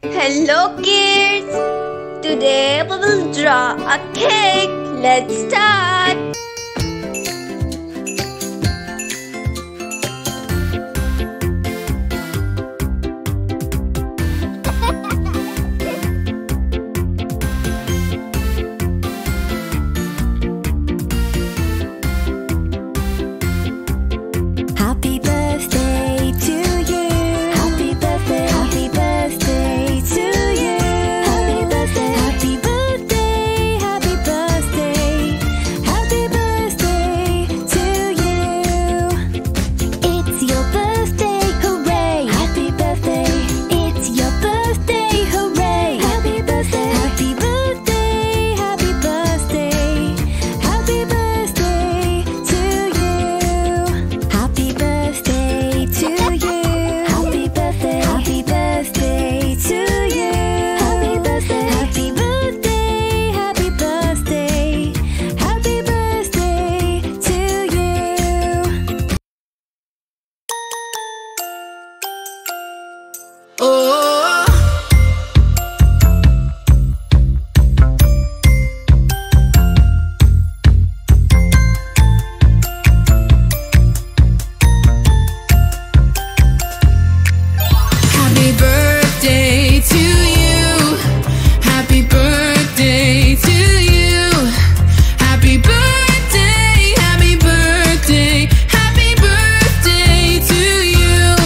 Hello kids! Today we will draw a cake. Let's start! Happy birthday to you. Happy birthday. Happy birthday to you. Happy birthday. Happy birthday. Happy birthday. Happy birthday to you. It's your birthday, hooray! Happy birthday. It's your birthday, hooray! Happy birthday. Happy birthday. Happy birthday. Happy birthday to you. Happy birthday to you. Happy birthday. Happy birthday to you. Happy birthday. Happy birthday. Happy birthday. Happy birthday to you. Oh, happy birthday to you. Happy birthday to you. Happy birthday, happy birthday, happy birthday to you.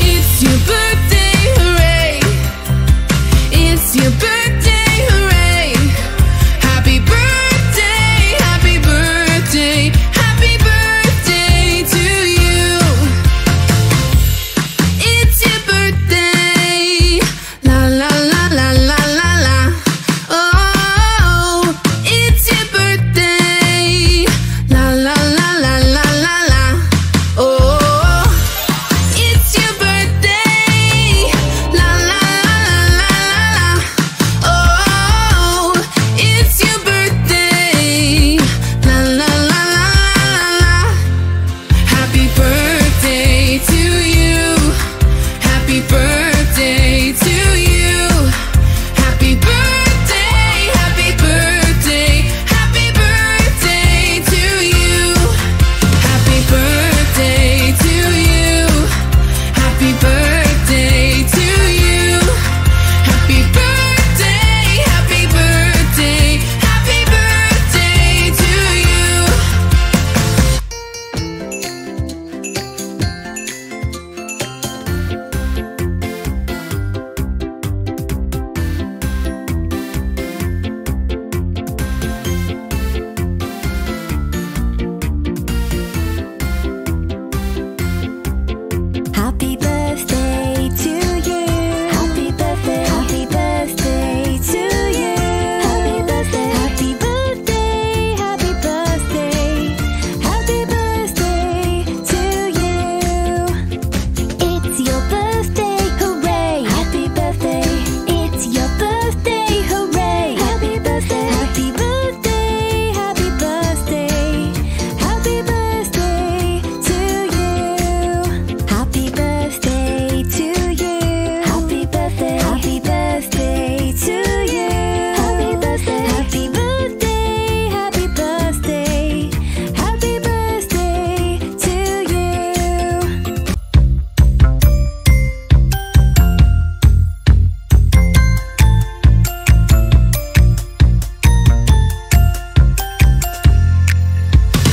It's your birthday, hooray! It's your birthday, hooray! Happy birthday, happy birthday, happy birthday to you. It's your birthday, la la la la la la la. Oh, it's your birthday, la la la la la la la. Oh, it's your birthday, la la la la la la. Oh, it's your birthday, la la la la la la. Happy birthday to you. Happy birthday to you. Happy birthday, happy birthday, happy birthday to you. Happy birthday to you. Happy birthday to you. Happy birthday, happy birthday, happy birthday to you. Happy birthday to you. Happy birthday. Happy birthday to you. Happy birthday. Happy birthday. Happy birthday. Happy birthday to you. It's your birthday, hooray! Happy birthday. It's your birthday, hooray! Happy birthday. Happy birthday. Happy birthday. Happy birthday to you. Happy birthday to you. Happy birthday. Happy birthday to you. Happy birthday. Happy birthday. Happy birthday. Happy birthday to you.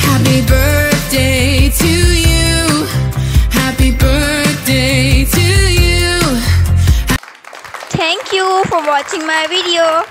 Happy birthday to you. Happy birthday to you. Thank you for watching my video.